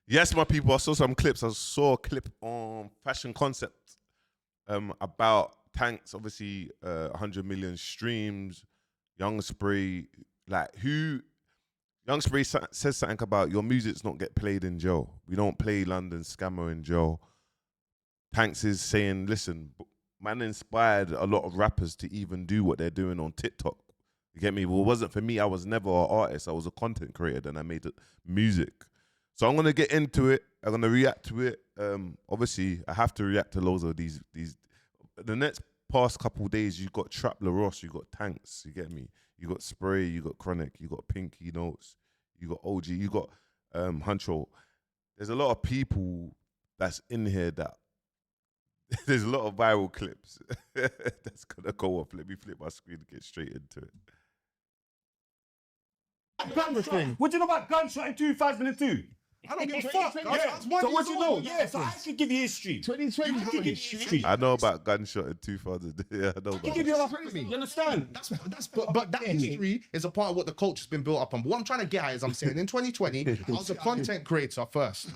Yes, my people, I saw some clips. I saw a clip on Fashion Concept about Tankz, obviously 100 million streams, Young Spray, like who, Young Spray says something about your music's not get played in jail. We don't play London Scammer in jail. Tankz is saying, listen, man inspired a lot of rappers to even do what they're doing on TikTok. You get me? Well, it wasn't for me. I was never an artist. I was a content creator, then I made music. So I'm gonna get into it. I'm gonna react to it. Obviously, I have to react to loads of these. The next past couple days, you got Trap La Ross, you got Tankz. You get me? You got Spray, you got Chronic, you got Pinky Notes, you got OG, you got Huncho. There's a lot of people that's in here that there's a lot of viral clips that's gonna go off. Let me flip my screen and get straight into it. What do you know about gunshot in 2002? I don't give a fuck. So what do you know? Yeah, so I can give you history. 2020 history. I know about Gunshot in 2000. Yeah, I know about I can give you a history. You understand? But that history is a part of what the culture's been built up on. But what I'm trying to get at is I'm saying in 2020, I was a content creator first.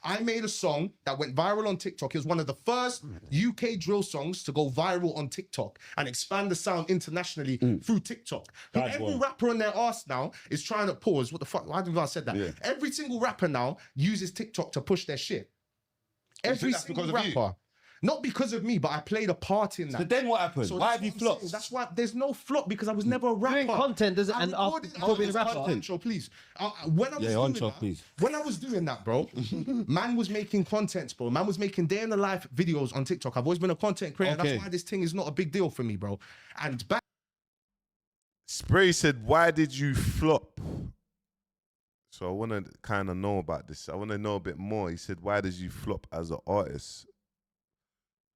I made a song that went viral on TikTok. It was one of the first UK drill songs to go viral on TikTok and expand the sound internationally through TikTok. Every rapper on their arse now is trying to pause. What the fuck? Why did I say that? Yeah. Every single rapper now uses TikTok to push their shit. Every single rapper. Not because of me, but I played a part in that. So then what happened? So why have you flopped? That's why there's no flop, because I was never a rapper. Doing content doesn't end up being a rapper. Honcho, please. When I was doing that, bro, man was making contents, bro. Man was making day in the life videos on TikTok. I've always been a content creator. Okay. That's why this thing is not a big deal for me, bro. And back. Spray said, "Why did you flop?" So I want to kind of know about this. I want to know a bit more. He said, "Why did you flop as an artist?"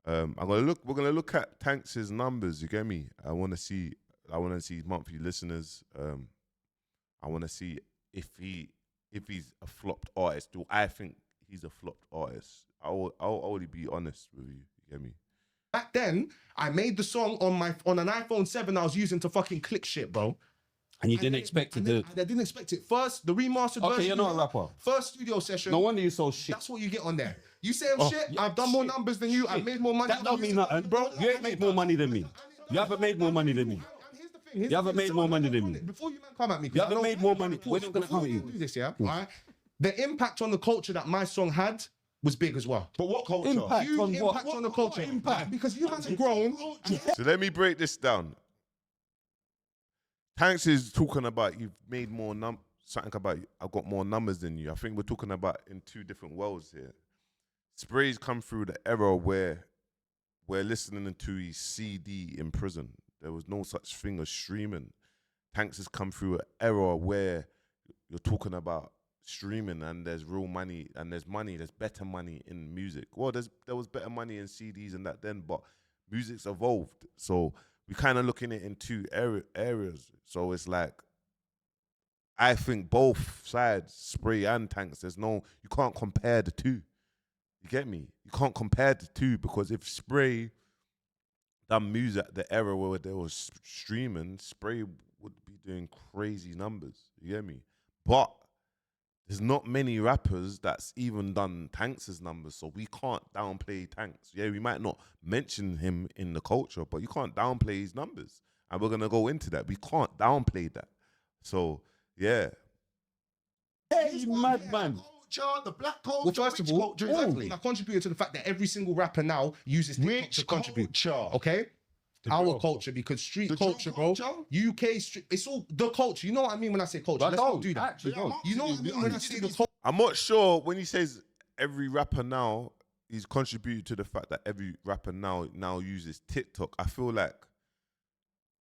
We're gonna look at Tankz's numbers. You get me? I want to see monthly listeners. I want to see if he's a flopped artist. Do I think he's a flopped artist? I'll only be honest with you. You get me? Back then, I made the song on an iPhone 7 I was using to fucking click shit, bro. And you didn't expect it to... I didn't expect it. First, the remastered version. Okay, you're not a rapper. First studio session. No wonder you so shit. That's what you get on there. You say I'm shit, I've done more numbers than you, I've made more money. That don't mean nothing, bro. You ain't made more money than me. You haven't made more money than me. You haven't made more money than me. Before you man come at me. You haven't made more money. We're not going to come at you. Do this, yeah? Right? The impact on the culture that my song had was big as well. But what culture? Impact on what? Impact on the culture. Impact. Because you haven't grown. So let me break this down. Tankz is talking about you've made more something about I've got more numbers than you. I think we're talking about in two different worlds here. Spray's come through the era where we're listening to his CD in prison. There was no such thing as streaming. Tankz has come through an era where you're talking about streaming and there's real money and there's better money in music. Well, there was better money in CDs and that then, but music's evolved. So we're kind of looking at it in two areas. So it's like, I think both sides, Spray and Tankz, you can't compare the two. You get me? You can't compare the two, because if Spray done music at the era where there was streaming, Spray would be doing crazy numbers. You get me? But there's not many rappers that's even done Tankz's numbers, so we can't downplay Tankz. Yeah, we might not mention him in the culture, but you can't downplay his numbers. And we're going to go into that. We can't downplay that. So, yeah. Hey, madman. The black culture, well, first of all, culture, exactly. I contributed to the fact that every single rapper now uses TikTok to contribute. Culture. Okay? Our culture, because street culture, bro. UK street, it's all the culture. You know what I mean when I say culture? Let's not do that. Actually, don't. You know what I mean when I say the culture? I'm not sure when he says every rapper now, he's contributed to the fact that every rapper now uses TikTok. I feel like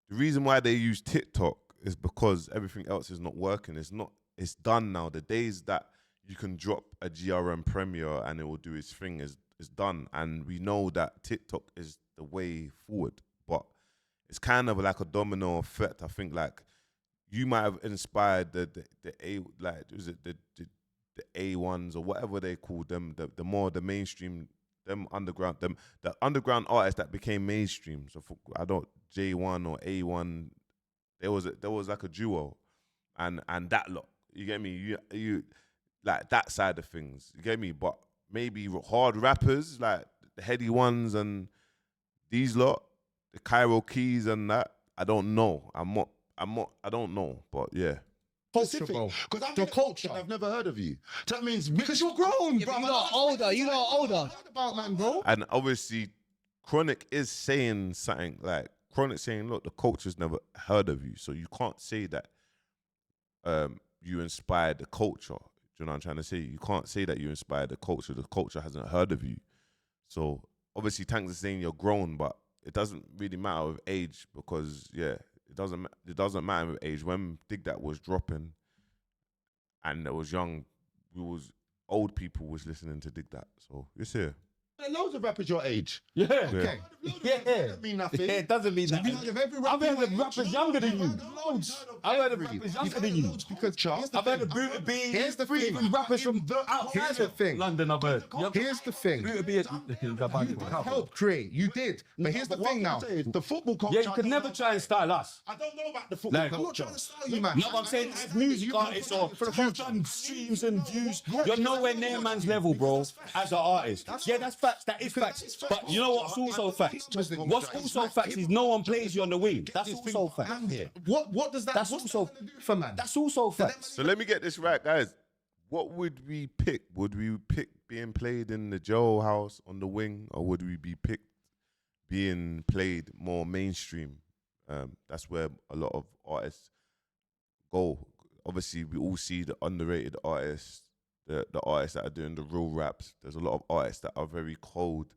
the reason why they use TikTok is because everything else is not working. It's done now. The days that you can drop a GRM Premiere and it will do its thing is done. And we know that TikTok is the way forward. But it's kind of like a domino effect. I think like you might have inspired the A1s or whatever they call them, the more the mainstream, the underground artists that became mainstream. So J1 or A1, there was like a duo, and that lot. You get me? like that side of things. You get me? But maybe hard rappers like the heady ones and these lot, the Cairo Keys and that. I don't know. I don't know. But yeah. Specific. bro. Because I'm Your the culture. I've never heard of you. That means Because you're grown, bro. You lot older. You lot older. What about, man, bro? And obviously, Chronic is saying something like Chronic saying, "Look, the culture's never heard of you, so you can't say that you inspired the culture." Do you know what I'm trying to say? You can't say that you inspired the culture. The culture hasn't heard of you. So obviously, Tankz is saying you're grown, but it doesn't really matter with age because it doesn't matter with age. When Dig That was dropping, and it was young, old people was listening to Dig That. So it's here. There are loads of rappers your age. Yeah. Okay. Yeah. Doesn't mean nothing. Yeah, it doesn't mean that. I've heard of rappers younger than you. I've heard of rappers younger than you. Because I've heard of Buta B. Here's the thing. Even rappers from Here's outside the of thing. London, I've heard. Here's the thing. Buta B Help create. You did. But here's the thing now. The football culture. Yeah, you could never try and style us. I don't know about the football Like, I'm not culture. trying to style you, man. No, I'm saying as music artists or you've done streams and views, you're nowhere near man's level, bro, as an artist. Yeah, that's facts. That is facts. But you know what's also facts? What's also facts is no one plays you on the wing. That's also facts. What does that? That's what's also- that gonna do for man? That's also facts. So let me get this right, guys. What would we pick? Would we pick being played in the jailhouse on the wing, or would we be picked being played more mainstream? That's where a lot of artists go. Obviously, we all see the underrated artists, the artists that are doing the real raps. There's a lot of artists that are very cold.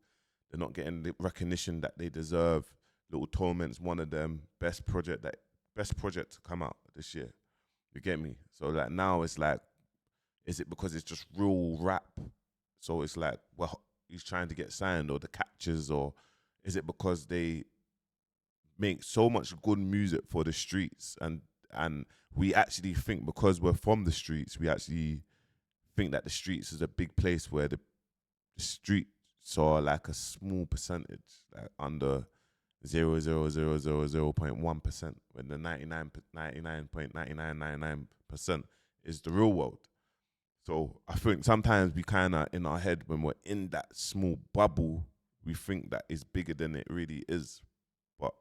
They're not getting the recognition that they deserve. Little Torment's one of them. Best project to come out this year. You get me? So like now it's like, is it because it's just real rap? So it's like, well, he's trying to get signed, or the catches, or is it because they make so much good music for the streets, and we actually think because we're from the streets, we actually think that the streets is a big place where the streets are like a small percentage, like under 0.1%, when the 99.9999% is the real world. So I think sometimes we kind of, in our head, when we're in that small bubble, we think that it's bigger than it really is. But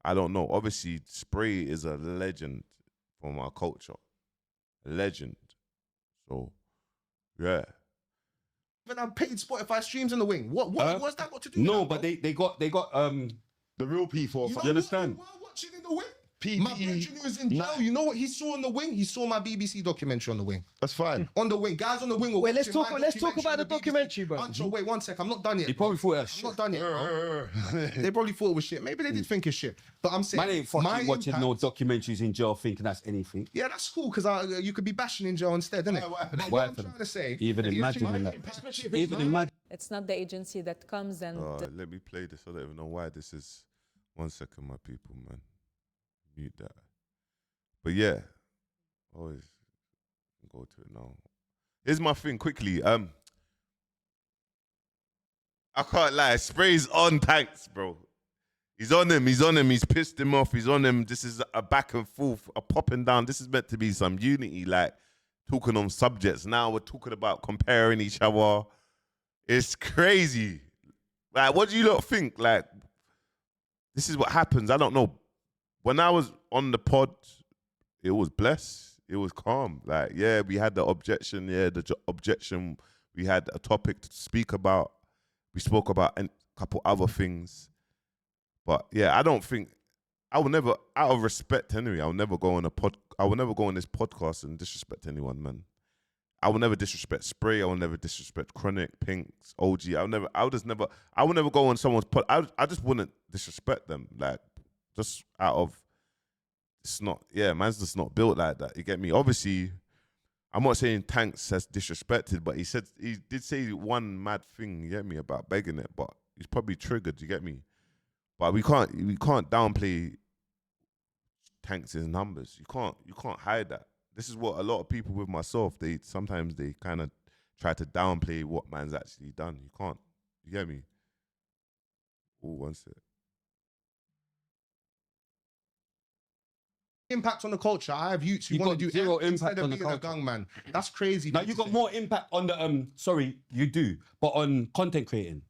I don't know. Obviously, Spray is a legend from our culture. A legend. So, yeah. When I'm paid Spotify streams in the wing. What's that got to do? No, with that, but bro? they got The real P4. You you understand? What you were watching in the wing? PPE. My brethren who was in jail. You know what he saw in the wing? He saw my BBC documentary on the wing. That's fine. On the wing, guys on the wing. Were Wait, let's watching talk. my Let's talk about the on BBC. documentary, bro. Ancho, wait 1 sec. I'm not done yet. He bro. probably thought that I'm shit. not done yet. Bro. They probably thought it was shit. Maybe they did think it's shit. But I'm saying Man ain't fucking my watching no impact- documentaries in jail thinking that's anything. Yeah, that's cool because you could be bashing in jail instead, innit? But what Why I'm for trying to say, Even is imagining that. Even imagine. It's not the agency that comes and Let me play this. I don't even know why this is. 1 second, my people, man. Mute that. But yeah, always go to it now. Here's my thing quickly. I can't lie. Spray's on Tankz, bro. He's on him. He's pissed him off. He's on him. This is a back and forth, a popping down. This is meant to be some unity, like talking on subjects. Now we're talking about comparing each other. It's crazy. Like, what do you lot think? Like, this is what happens. I don't know. When I was on the pod, it was blessed. It was calm. Like, yeah, we had the objection. Yeah, the objection. We had a topic to speak about. We spoke about a couple other things. But yeah, I don't think I will never, out of respect anyway, I will never go on this podcast and disrespect anyone, man. I will never disrespect Spray. I will never disrespect Chronic, Pinks, OG. I will never go on someone's pod. I just wouldn't disrespect them. Like, just out of, it's not, yeah, man's just not built like that. You get me? Obviously, I'm not saying Tankz has disrespected, but he did say one mad thing, you get me, about begging it, but he's probably triggered, you get me? But we can't downplay Tankz' numbers. You can't hide that. This is what a lot of people with myself, sometimes they kind of try to downplay what man's actually done. You can't. You get me? Oh, one sec. Impact on the culture. I have youths who You want got to do zero everything instead impact of on the being a culture. gung man. That's crazy. Now you got more impact on the sorry, you do, but on content creating.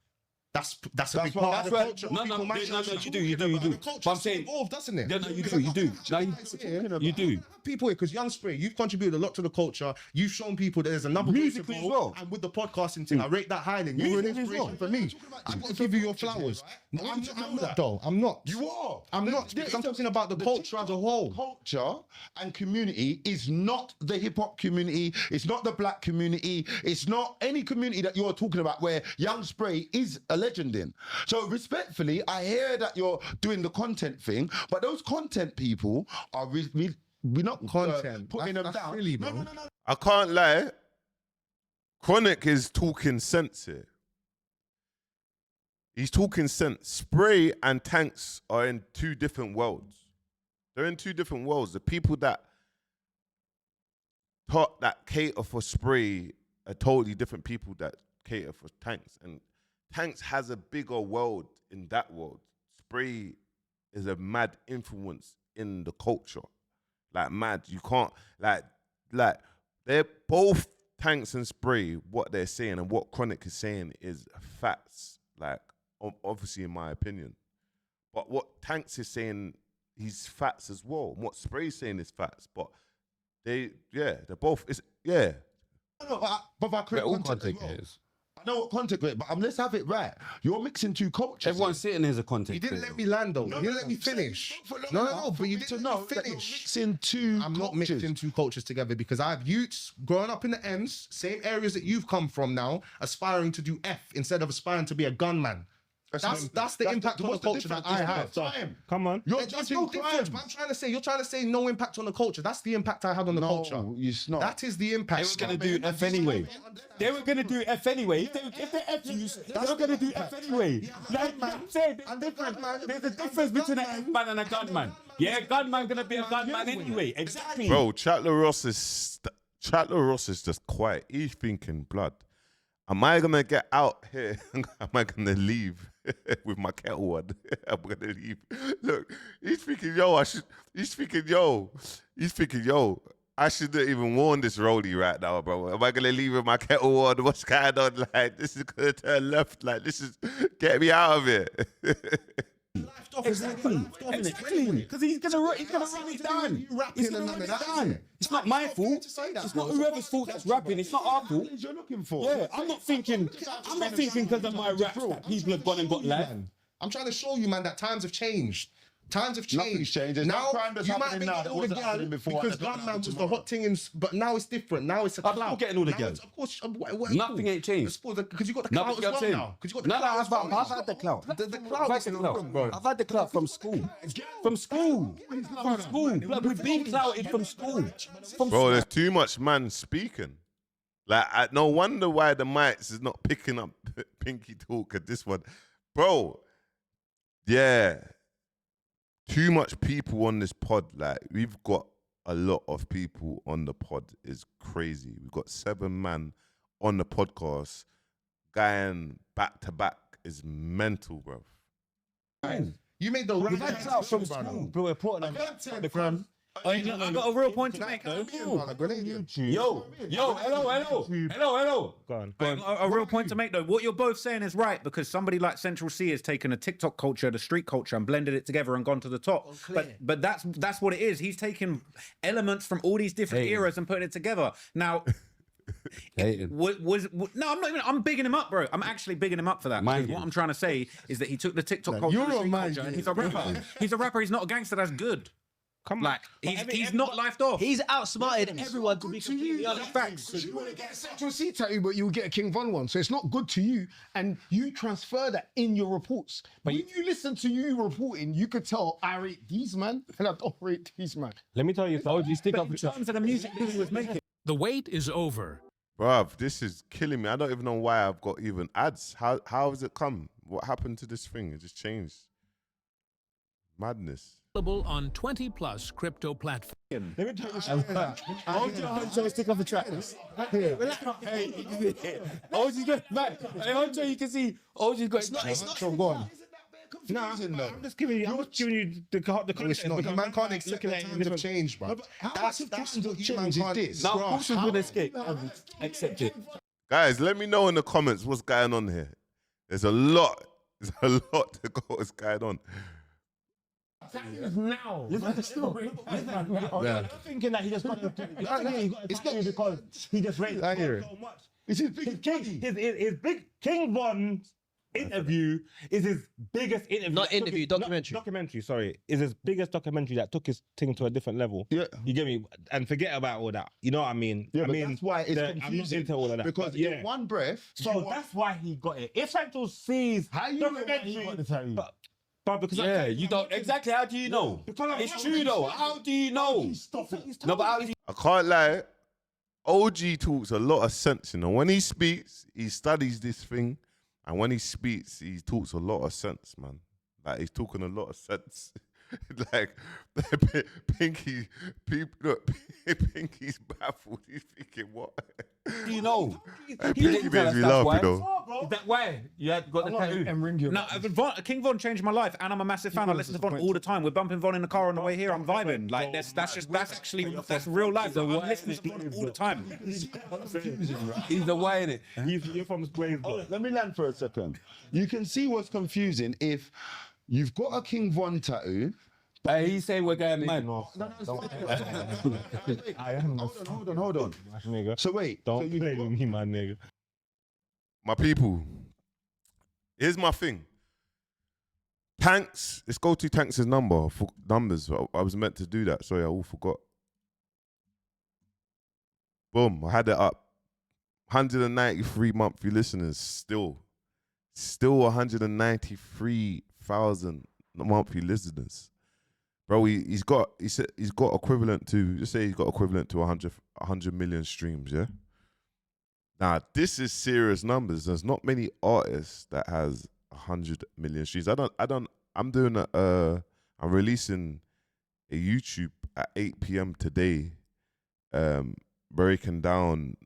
That's a big what- part That's of the right. culture. No, People no, might no, not no, be you do. talking about But the culture. I'm It's saying, evolved, doesn't it? yeah, no, you do. Now you do. People here, because Young Spray, you've contributed a lot to the culture. You've shown people that there's another way to Musically go. as well. And with the podcasting thing, I rate that highly. You were an Musically as well. inspiration for me. I've got to give you your flowers. No, I'm not though. I'm not. You are. I'm not. Because I'm talking about the culture as a whole. Culture and community is not the hip hop community. It's not the black community. It's not any community that you're talking about where Young Spray is a legend in. So respectfully, I hear that you're doing the content thing, but those content people are we're not Content. putting That's them down. silly, No, bro. no, no, no. I can't lie. Chronic is talking sense here. He's talking sense. Spray and Tankz are in two different worlds. They're in two different worlds. The people that cater for Spray are totally different people that cater for Tankz. And Tankz has a bigger world in that world. Spray is a mad influence in the culture. Like mad. You can't like they're both Tankz and Spray, what they're saying and what Chronic is saying is facts. Like obviously in my opinion. But what Tankz is saying, he's facts as well. And what Spray's saying is facts. But they're both No, but I create All content as content well. creators. I know what content create, but let's have it right. You're mixing two cultures. Everyone's sitting here as a content You didn't creator. let me land though. You didn't let me finish. No, but you didn't let me that you're finish. mixing two I'm not cultures. mixing two cultures together because I have youths growing up in the ends, same areas that you've come from now, aspiring to do F instead of aspiring to be a gunman. That's the impact on the what's culture that I have. Time. Come on. You're There's judging no difference. crime. But you're trying to say no impact on the culture. That's the impact I had on the culture. No, it's not. That is the impact. They were going to do F anyway. They were going to do F anyway. If they F you, they were going to do F anyway. Like I'm saying, there's a difference between an F man and a gunman. Yeah, gunman going to be a gunman anyway. Exactly. Bro, Chatler Ross is just quiet. He's thinking, blood. Am I gonna get out here? Am I gonna leave with my kettle on? I'm gonna leave. Look, he's thinking, yo, He's thinking, yo, I shouldn't even warn this rollie right now, bro. Am I gonna leave with my kettle on? What's going on? Like, this is gonna turn left. Like, this is get me out of here. Exactly. Because he's gonna run it down. He's gonna run it down. It's not my fault. It's not whoever's fault that's rapping. It's not our fault. You're looking for. Yeah, I'm not thinking because of my rap that people have gone and got life. I'm trying to show you, man, that times have changed. Times have changed. Nothing's changed. There's Now no crime that's you might happening be now getting that all the wasn't girl happening before because and that's Gunman gonna was the happen hot thing, but now it's different. Now it's a I'm clout. still getting all the Now girl. it's- Of course, Nothing ain't changed. because you got the No, clout but as I'm well saying, now. Because you got the clout. as well. I've had the clout. The clout is bro. I've had the clout from school. From school. Blood, we've been clouted from school. Bro, there's too much man speaking. Like, no wonder why the mics is not picking up Pinky talk at this one. Bro, yeah. Too much people on this pod. Like, we've got a lot of people on the pod. It's crazy. We've got 7 man on the podcast. Going back to back is mental, bro. You made the right clout from school. Bro, we're putting on the ground. I got a real point to make though. Yo, hello. Go on. A real point to make though. What you're both saying is right because somebody like Central C has taken a TikTok culture, the street culture, and blended it together and gone to the top. But that's what it is. He's taking elements from all these different eras and putting it together. Now. No, I'm not even. I'm bigging him up, bro. I'm actually bigging him up for that. Because what I'm trying to say is that he took the TikTok culture, the street culture, and he's a rapper. He's a rapper. He's not a gangster. That's good. Come Like he's not lifed off. He's outsmarted everyone to be completely honest. Facts. You want to get a Central C tattoo, but you'll get a King Von one. So it's not good to you, and you transfer that in your reports. But when you listen to you reporting, you could tell I rate these man, and I don't rate these man. Let me tell you, so you stick up In for chat. terms of the music he was making. The wait is over. Bruv, this is killing me. I don't even know why I've got even ads. How has it come? What happened to this thing? It just changed. Madness. Available on 20+ crypto platforms. Let me tell you something. Hold your Honcho, stick up for chat. Hey, OG's got back. Hey, Honcho, you can see OG's got his It's not go on. confusing though. I'm just giving you the context. No, it's not. because Man can't I'm accept looking that at it times have different- changed, bro. No, but how That's much of that's times what have you man changed is can't this? Now, of grasp. course, we're gonna escape. Accept it. Guys, let me know in the comments what's going on here. There's a lot. There's a lot to go. What's going on? Now. I'm thinking that he just got It's not- because he just raised I hear it. so much. It's his big His big King Von interview is his biggest interview. Not that took interview, it- documentary. Documentary, sorry. Is his biggest documentary that took his thing to a different level. Yeah. You get me? And forget about all that. You know what I mean? Yeah, I but mean, that's why it's I'm not confusing. into all of that. Because but yeah. in one breath, So that's why he got it. If Central sees How you know why he got the tattoo? but because Yeah, you don't exactly. How do you know? It's true though. How do you know? No, but how do you? I can't lie. OG talks a lot of sense, you know. When he speaks, he studies this thing, and when he speaks, he talks a lot of sense, man. Like he's talking a lot of sense. Like Pinky, look, Pinky's baffled. He's thinking, what? Do you know? Pinky makes me laugh, you know. Is that why you had got the tattoo? And ring you. No, King Von changed my life, and I'm a massive fan. I listen to Von all the time. We're bumping Von in the car on the way here. I'm vibing. Like that's real life. I'm listening to Von all the time. he's the way in it. You're from Graves. Let me land for a second. You can see what's confusing if you've got a King Von tattoo. Hey, he's saying we're going mad. I am. Hold on. Nigga. So wait, Don't so play with me, my nigga. My people, here's my thing. Tankz, let's go to Tankz's numbers. I was meant to do that. Sorry, I all forgot. Boom, I had it up. 193 monthly listeners, still 193,000 monthly listeners. Bro, he's got equivalent to, just say he's got equivalent to 100 million streams, yeah? Now, this is serious numbers. There's not many artists that has 100 million streams. I'm releasing a YouTube at 8 p.m. today, breaking down,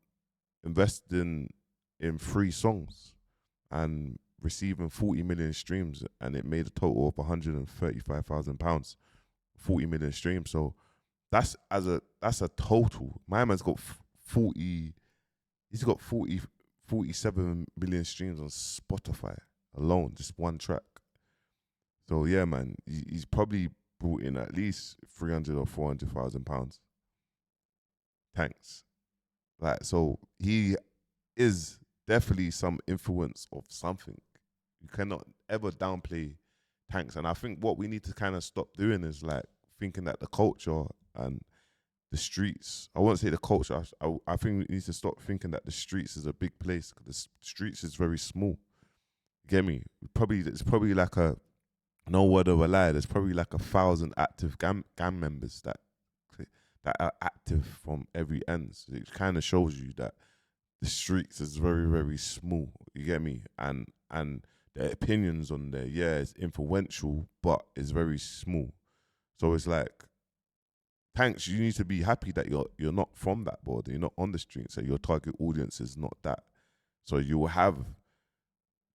investing in 3 songs and receiving 40 million streams, and it made a total of £135,000. 40 million streams. So that's a total. My man's got 47 million streams on Spotify alone, just one track. So yeah, man, he's probably brought in at least 300 or 400,000 pounds. Tankz. Like, so he is definitely some influence of something. You cannot ever downplay Tankz. And I think what we need to kind of stop doing is like thinking that the culture and the streets, I won't say the culture, I think we need to stop thinking that the streets is a big place, because the streets is very small. You get me? It's probably like no word of a lie, there's probably like 1,000 active gang members that are active from every end. So it kind of shows you that the streets is very, very small. You get me? And their opinions on there, yeah, it's influential, but it's very small. So it's like, Tankz, you need to be happy that you're not from that border, you're not on the street, so your target audience is not that. So you will have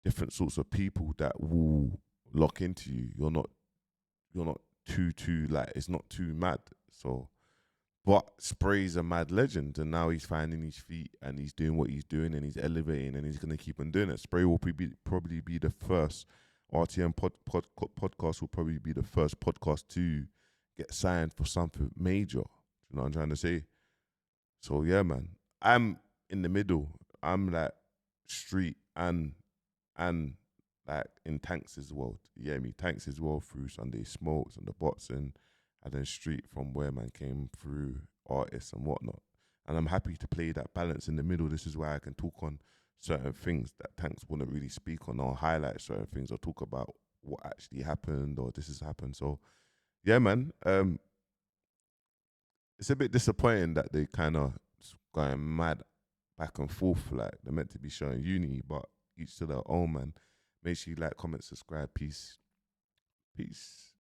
different sorts of people that will lock into you. You're not too like, it's not too mad. So, but Spray's a mad legend, and now he's finding his feet and he's doing what he's doing and he's elevating and he's gonna keep on doing it. Spray will probably be the first RTM podcast will probably be the first podcast to get signed for something major. You know what I'm trying to say? So yeah, man, I'm in the middle. I'm like street and like in Tankz's world. You get me? Tankz's world through Sunday Smokes and the boxing, and then street from where man came through artists and whatnot. And I'm happy to play that balance in the middle. This is why I can talk on certain things that Tankz wouldn't really speak on, or highlight certain things, or talk about what actually happened, or this has happened. So yeah, man, it's a bit disappointing that they kind of going mad back and forth. Like, they're meant to be showing unity, but each to their own, man. Make sure you like, comment, subscribe. Peace.